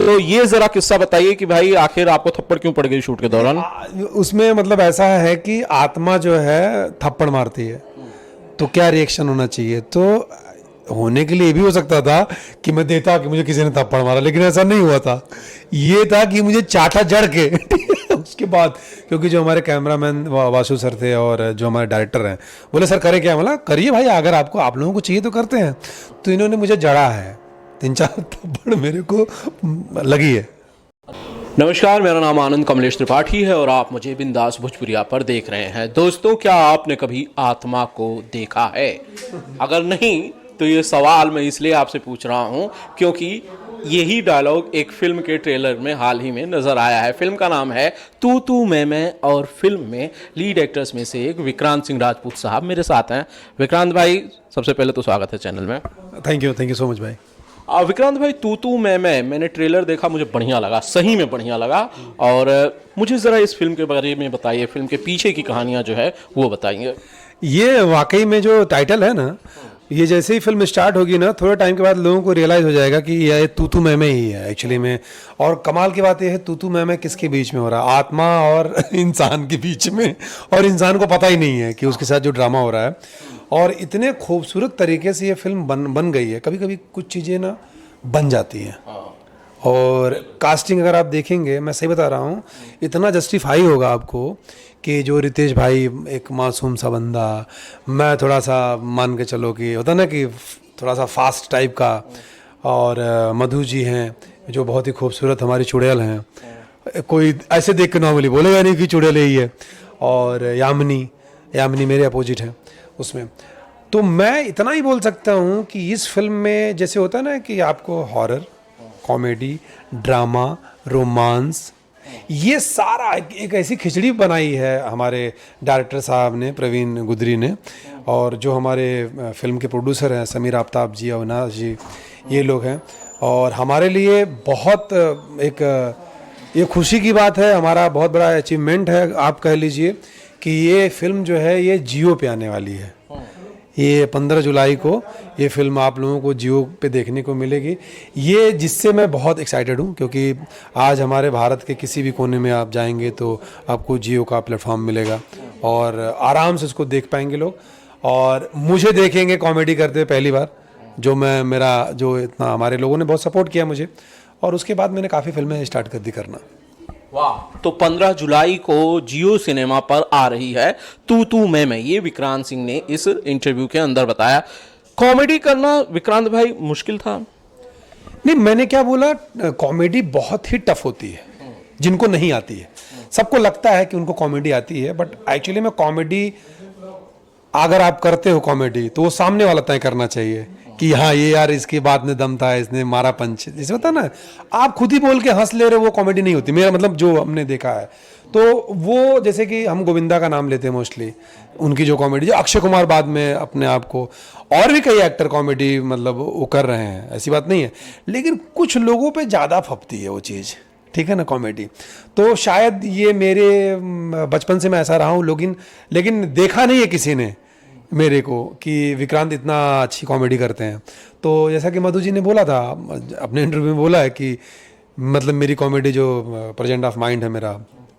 तो ये जरा किस्सा बताइए कि भाई आखिर आपको थप्पड़ क्यों पड़ गई शूट के दौरान। उसमें मतलब ऐसा है कि आत्मा जो है थप्पड़ मारती है, तो क्या रिएक्शन होना चाहिए। तो होने के लिए भी हो सकता था कि मैं देता कि मुझे किसी ने थप्पड़ मारा, लेकिन ऐसा नहीं हुआ था। ये था कि मुझे चाटा जड़ के उसके बाद, क्योंकि जो हमारे कैमरामैन वासु सर थे और जो हमारे डायरेक्टर हैं बोले सर करें क्या, बोला करिए भाई, अगर आपको आप लोगों को चाहिए तो करते हैं। तो इन्होंने मुझे जड़ा है, 3-4 थप्पड़ मेरे को लगी है। नमस्कार, मेरा नाम आनंद कमलेश त्रिपाठी है और आप मुझे बिंदास भोजपुरिया पर देख रहे हैं। दोस्तों, क्या आपने कभी आत्मा को देखा है? अगर नहीं तो ये सवाल मैं इसलिए आपसे पूछ रहा हूँ क्योंकि यही डायलॉग एक फिल्म के ट्रेलर में हाल ही में नजर आया है। फिल्म का नाम है तू मैं, और फिल्म में लीड एक्टर्स में से एक विक्रांत सिंह राजपूत साहब मेरे साथ हैं। विक्रांत भाई, सबसे पहले तो स्वागत है चैनल में। थैंक यू सो मच भाई। विक्रांत भाई, तू मैंने ट्रेलर देखा, मुझे बढ़िया लगा, सही में बढ़िया लगा। और मुझे ज़रा इस फिल्म के बारे में बताइए, फिल्म के पीछे की कहानियाँ जो है वो बताइए। ये वाकई में जो टाइटल है ना, ये जैसे ही फिल्म स्टार्ट होगी ना, थोड़े टाइम के बाद लोगों को रियलाइज़ हो जाएगा कि ये तू मैं ही है एक्चुअली में। और कमाल की बात ये है, तू मैं किसके बीच में हो रहा है? आत्मा और इंसान के बीच में। और इंसान को पता ही नहीं है कि उसके साथ जो ड्रामा हो रहा है। और इतने खूबसूरत तरीके से ये फिल्म बन गई है। कभी कभी कुछ चीज़ें ना बन जाती हैं। और कास्टिंग अगर आप देखेंगे, मैं सही बता रहा हूँ, इतना जस्टिफाई होगा आपको कि जो रितेश भाई एक मासूम सा बंदा, मैं थोड़ा सा मान के चलो कि होता ना कि थोड़ा सा फास्ट टाइप का, और मधु जी हैं जो बहुत ही खूबसूरत हमारी चुड़ैल हैं। कोई ऐसे देख के नॉर्मली बोलेगा नहीं कि चुड़ैल ही है। और यामिनी मेरे अपोजिट हैं उसमें। तो मैं इतना ही बोल सकता हूँ कि इस फिल्म में जैसे होता है ना कि आपको हॉरर, कॉमेडी, ड्रामा, रोमांस, ये सारा एक ऐसी खिचड़ी बनाई है हमारे डायरेक्टर साहब ने, प्रवीण गुदरी ने। और जो हमारे फिल्म के प्रोड्यूसर हैं समीर आफ्ताब जी, अविनाश जी, ये लोग हैं। और हमारे लिए बहुत एक ये खुशी की बात है, हमारा बहुत बड़ा अचीवमेंट है। आप कह लीजिए कि ये फिल्म जो है ये जियो पे आने वाली है। ये 15 जुलाई को ये फिल्म आप लोगों को जियो पे देखने को मिलेगी। ये जिससे मैं बहुत एक्साइटेड हूँ, क्योंकि आज हमारे भारत के किसी भी कोने में आप जाएंगे तो आपको जियो का प्लेटफॉर्म मिलेगा और आराम से उसको देख पाएंगे लोग। और मुझे देखेंगे कॉमेडी करते पहली बार, जो इतना हमारे लोगों ने बहुत सपोर्ट किया मुझे। और उसके बाद मैंने काफ़ी फिल्में स्टार्ट कर दी करना। वाह, तो 15 जुलाई को जियो सिनेमा पर आ रही है तू मैं, ये विक्रांत सिंह ने इस इंटरव्यू के अंदर बताया। कॉमेडी करना विक्रांत भाई मुश्किल था? नहीं, मैंने क्या बोला, कॉमेडी बहुत ही टफ होती है जिनको नहीं आती है। सबको लगता है कि उनको कॉमेडी आती है, बट एक्चुअली में कॉमेडी अगर आप करते हो कॉमेडी तो वो सामने वाला तय करना चाहिए कि हाँ ये यार इसकी बात में दम था, इसने मारा पंच, जैसे होता है ना। आप खुद ही बोल के हंस ले रहे हो, वो कॉमेडी नहीं होती, मेरा मतलब जो हमने देखा है। तो वो जैसे कि हम गोविंदा का नाम लेते हैं मोस्टली, उनकी जो कॉमेडी, जो अक्षय कुमार बाद में अपने आप को, और भी कई एक्टर कॉमेडी मतलब वो कर रहे हैं, ऐसी बात नहीं है। लेकिन कुछ लोगों पे ज़्यादा फपती है वो चीज़, ठीक है ना, कॉमेडी। तो शायद ये मेरे बचपन से मैं ऐसा रहा हूँ, लेकिन देखा नहीं है किसी ने मेरे को कि विक्रांत इतना अच्छी कॉमेडी करते हैं। तो जैसा कि मधु जी ने बोला था अपने इंटरव्यू में, बोला है कि मतलब मेरी कॉमेडी जो प्रेजेंट ऑफ माइंड है मेरा,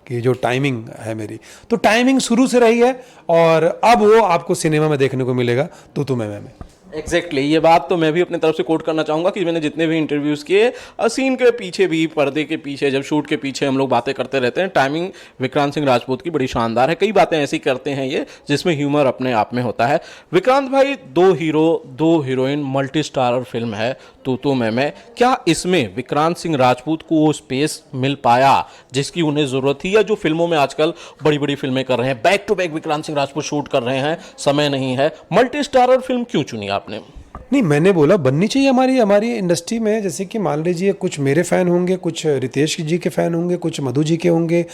कि जो टाइमिंग है मेरी, तो टाइमिंग शुरू से रही है और अब वो आपको सिनेमा में देखने को मिलेगा तू मैं में। एग्जैक्टली ये बात तो मैं भी अपनी तरफ से कोट करना चाहूँगा कि मैंने जितने भी इंटरव्यूज़ किए, सीन के पीछे भी, पर्दे के पीछे, जब शूट के पीछे हम लोग बातें करते रहते हैं, टाइमिंग विक्रांत सिंह राजपूत की बड़ी शानदार है। कई बातें ऐसी करते हैं ये जिसमें ह्यूमर अपने आप में होता है। विक्रांत भाई, 2 hero 2 heroine multi starrer film है तू मैं, क्या इसमें विक्रांत सिंह राजपूत को वो स्पेस मिल पाया जिसकी उन्हें ज़रूरत थी? या जो फिल्मों में आजकल बड़ी बड़ी फिल्में कर रहे हैं, back to back Vikrant Singh Rajput shoot कर रहे हैं, समय नहीं है, मल्टी स्टारर फिल्म क्यों चुनी आपने? नहीं, मैंने बोला बननी चाहिए हमारी इंडस्ट्री में। जैसे कि मान लीजिए कुछ मेरे फ़ैन होंगे, कुछ रितेश जी के फ़ैन होंगे, कुछ मधु जी के होंगे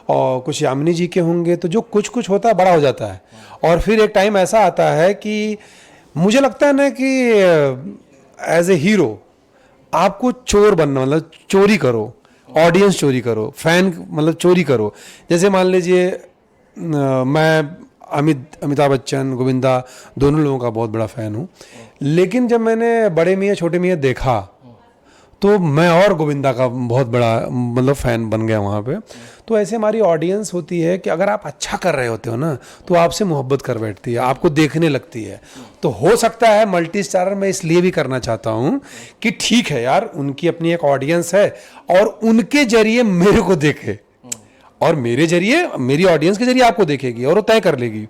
और कुछ यामिनी जी के होंगे। तो जो कुछ होता है बड़ा हो जाता है। और फिर एक टाइम ऐसा आता है कि मुझे लगता है ना कि एज ए हीरो आपको चोर बनना, मतलब चोरी करो, ऑडियंस चोरी करो, फैन मतलब चोरी करो। जैसे मान लीजिए मैं अमिताभ बच्चन, गोविंदा, दोनों लोगों का बहुत बड़ा फ़ैन हूँ। लेकिन जब मैंने बड़े मियाँ छोटे मियाँ देखा तो मैं और गोविंदा का बहुत बड़ा मतलब फ़ैन बन गया वहाँ पे। तो ऐसे हमारी ऑडियंस होती है कि अगर आप अच्छा कर रहे होते हो ना तो आपसे मोहब्बत कर बैठती है, आपको देखने लगती है। तो हो सकता है मल्टी स्टारर मैं इसलिए भी करना चाहता हूँ कि ठीक है यार, उनकी अपनी एक ऑडियंस है और उनके जरिए मेरे को देखे और मेरे जरिए मेरी ऑडियंस के जरिए आपको देखेगी और वो तय कर लेगी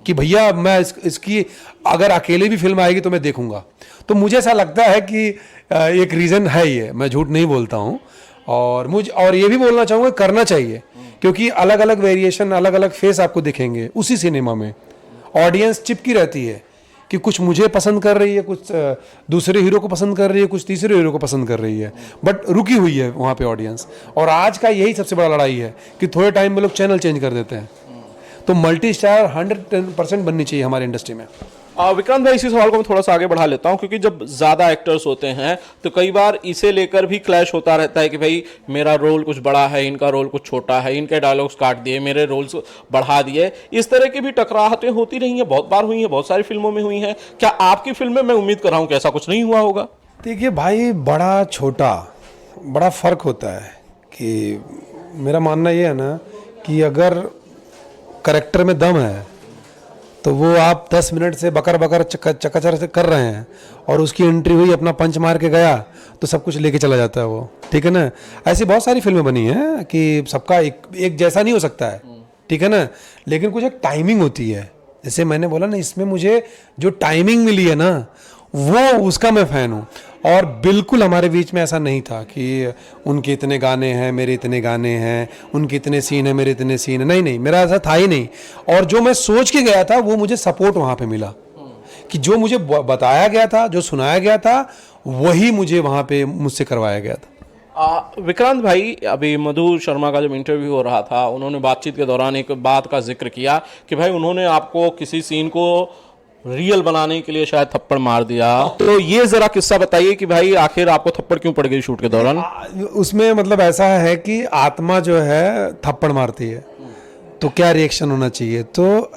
कि भैया मैं इसकी अगर अकेले भी फिल्म आएगी तो मैं देखूंगा। तो मुझे ऐसा लगता है कि एक रीज़न है ये, मैं झूठ नहीं बोलता हूँ। और ये भी बोलना चाहूँगा करना चाहिए, क्योंकि अलग अलग वेरिएशन, अलग अलग फेस आपको दिखेंगे उसी सिनेमा में। ऑडियंस चिपकी रहती है कि कुछ मुझे पसंद कर रही है, कुछ दूसरे हीरो को पसंद कर रही है, कुछ तीसरे हीरो को पसंद कर रही है, बट रुकी हुई है वहाँ पे ऑडियंस। और आज का यही सबसे बड़ा लड़ाई है कि थोड़े टाइम में लोग चैनल चेंज कर देते हैं। तो मल्टी स्टार 110% बननी चाहिए हमारी इंडस्ट्री में। विक्रांत भाई, इसी सवाल को मैं थोड़ा सा आगे बढ़ा लेता हूं, क्योंकि जब ज़्यादा एक्टर्स होते हैं तो कई बार इसे लेकर भी क्लैश होता रहता है कि भाई मेरा रोल कुछ बड़ा है, इनका रोल कुछ छोटा है, इनके डायलॉग्स काट दिए, मेरे रोल्स बढ़ा दिए। इस तरह की भी टकराहटें होती रही हैं, बहुत बार हुई हैं, बहुत सारी फिल्मों में हुई हैं। क्या आपकी फिल्म में, मैं उम्मीद कर रहा हूँ कि ऐसा कुछ नहीं हुआ होगा? देखिए भाई, बड़ा छोटा बड़ा फ़र्क होता है। कि मेरा मानना ये है ना कि अगर करेक्टर में दम है तो वो आप 10 मिनट से बकर बकर चकाचर से कर रहे हैं और उसकी एंट्री हुई, अपना पंच मार के गया तो सब कुछ लेके चला जाता है वो, ठीक है ना। ऐसी बहुत सारी फिल्में बनी हैं कि सबका एक जैसा नहीं हो सकता है, ठीक है ना। लेकिन कुछ एक टाइमिंग होती है, जैसे मैंने बोला ना, इसमें मुझे जो टाइमिंग मिली है ना वो उसका मैं फ़ैन हूँ। और बिल्कुल हमारे बीच में ऐसा नहीं था कि उनके इतने गाने हैं, मेरे इतने गाने हैं, उनके इतने सीन हैं, मेरे इतने सीन हैं। नहीं नहीं, मेरा ऐसा था ही नहीं। और जो मैं सोच के गया था वो मुझे सपोर्ट वहाँ पे मिला, कि जो मुझे बताया गया था, जो सुनाया गया था, वही मुझे वहाँ पे मुझसे करवाया गया था। विक्रांत भाई, अभी मधु शर्मा का जब इंटरव्यू हो रहा था, उन्होंने बातचीत के दौरान एक बात का जिक्र किया कि भाई उन्होंने आपको किसी सीन को रियल बनाने के लिए शायद थप्पड़ मार दिया। तो ये जरा किस्सा बताइए कि भाई आखिर आपको थप्पड़ क्यों पड़ गई शूट के दौरान? उसमें मतलब ऐसा है कि आत्मा जो है थप्पड़ मारती है तो क्या रिएक्शन होना चाहिए। तो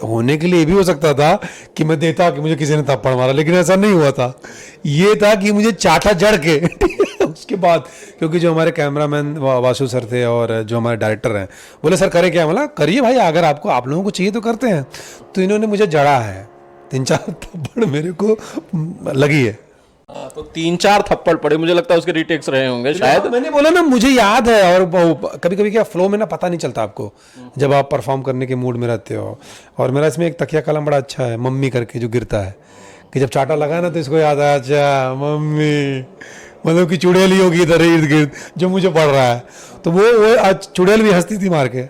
होने के लिए ये भी हो सकता था कि मैं देता कि मुझे किसी ने थप्पड़ मारा, लेकिन ऐसा नहीं हुआ था। ये था कि मुझे चाटा जड़ के उसके बाद, क्योंकि जो हमारे कैमरामैन वासु सर थे और जो हमारे डायरेक्टर हैं, बोले सर करे क्या? बोला करिए भाई, अगर आपको आप लोगों को चाहिए तो करते हैं। तो इन्होंने मुझे जड़ा है, 3-4 थप्पड़ मेरे को लगी है। तो 3-4 थप्पड़ पड़े, मुझे लगता है उसके रीटेक्स रहे होंगे शायद। मैंने बोला ना, मुझे याद है। और कभी कभी क्या फ्लो में ना पता नहीं चलता आपको, जब आप परफॉर्म करने के मूड में रहते हो। और मेरा इसमें एक तकिया कलम बड़ा अच्छा है, मम्मी करके, जो गिरता है, कि जब चाटा लगा ना तो इसको याद आया, अच्छा मम्मी, मतलब कि चुड़ैल ही होगी इधर इर्द गिर्द जो मुझे पड़ रहा है। तो वो चुड़ैल भी हंसती थी मार के।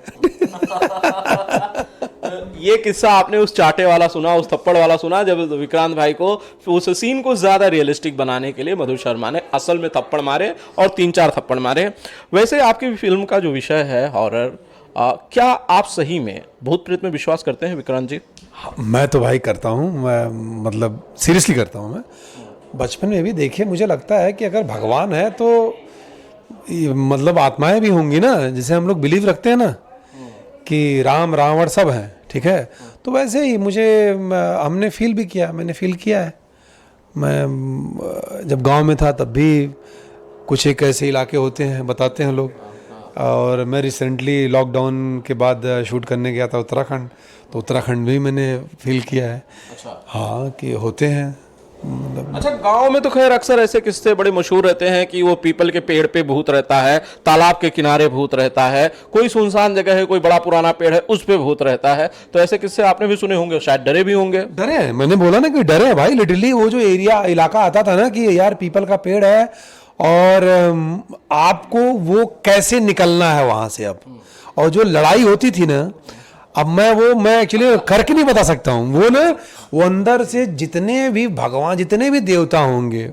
ये किस्सा आपने उस चाटे वाला सुना, उस थप्पड़ वाला सुना, जब विक्रांत भाई को उस सीन को ज्यादा रियलिस्टिक बनाने के लिए मधु शर्मा ने असल में थप्पड़ मारे और 3-4 थप्पड़ मारे। वैसे आपकी फिल्म का जो विषय है हॉरर, क्या आप सही में भूत प्रेत में विश्वास करते हैं विक्रांत जी? मैं तो भाई करता हूँ, मैं मतलब सीरियसली करता हूँ। मैं बचपन में भी देखिए, मुझे लगता है कि अगर भगवान है तो मतलब आत्माएं भी होंगी ना, जैसे हम लोग बिलीव रखते हैं ना कि राम रावण सब हैं, ठीक है। तो वैसे ही मुझे, हमने फील भी किया, मैंने फील किया है। मैं जब गांव में था तब भी कुछ एक ऐसे इलाके होते हैं, बताते हैं लोग। और मैं रिसेंटली लॉकडाउन के बाद शूट करने गया था उत्तराखंड, तो उत्तराखंड भी मैंने फील किया है। अच्छा। हाँ, कि होते हैं मतलब। अच्छा, गांव में तो खैर अक्सर ऐसे किस्से बड़े मशहूर रहते हैं कि वो पीपल के पेड़ पे भूत रहता है, तालाब के किनारे भूत रहता है, कोई सुनसान जगह है, कोई बड़ा पुराना पेड़ है, उस पे भूत रहता है। तो ऐसे किस्से आपने भी सुने होंगे, शायद डरे भी होंगे। डरे हैं, मैंने बोला ना कि डरे हैं भाई। लिटरली वो जो इलाका आता था ना कि यार पीपल का पेड़ है और आपको वो कैसे निकलना है वहां से अब। और जो लड़ाई होती थी ना, अब मैं एक्चुअली करके नहीं बता सकता हूँ। वो अंदर से जितने भी भगवान, जितने भी देवता होंगे,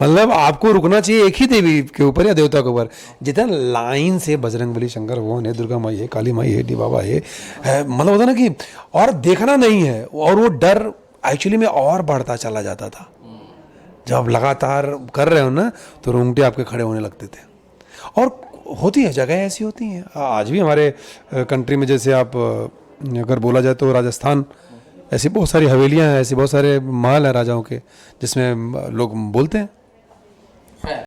मतलब आपको रुकना चाहिए एक ही देवी के ऊपर या देवता के ऊपर, जितने लाइन से बजरंगबली, शंकर भगवान है, दुर्गा माई है, काली माई है, डी बाबा है, मतलब होता ना कि, और देखना नहीं है। और वो डर एक्चुअली में और बढ़ता चला जाता था। जब लगातार कर रहे हो ना तो रोंगटे आपके खड़े होने लगते थे। और होती है, जगह ऐसी होती हैं आज भी हमारे कंट्री में। जैसे आप अगर बोला जाए तो राजस्थान, ऐसी बहुत सारी हवेलियां हैं, ऐसे बहुत सारे महल हैं राजाओं के, जिसमें लोग बोलते हैं।